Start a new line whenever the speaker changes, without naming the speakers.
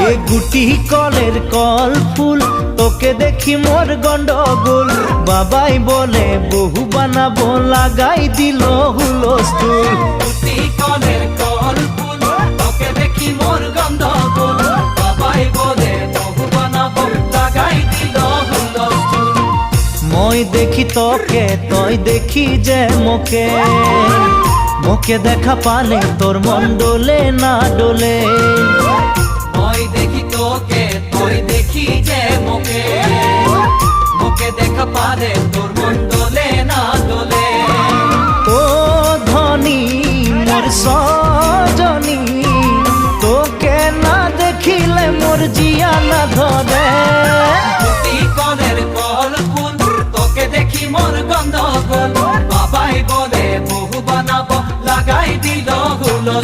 এ গুটি কলের কল ফুল তোকে দেখি মোর গন্ডগোল বাবাই বলে বহু বানাবো লাগাই দিল হুলস্থুল
গুটি কলের কল ফুল তোকে দেখি মোর গন্ডগোল বাবাই বলে বহু বানাবো লাগাই দিল হুলস্থুল
মই দেখি তোকে তই দেখি যে মোকে মোকে দেখা পালে তোর মন ডোলে না ডোলে
মই দেখি তোকে তুই দেখি যে মোকে মোকে দেখা পারে তোর মন দোলে না দোলে
ও ধনী মোর সব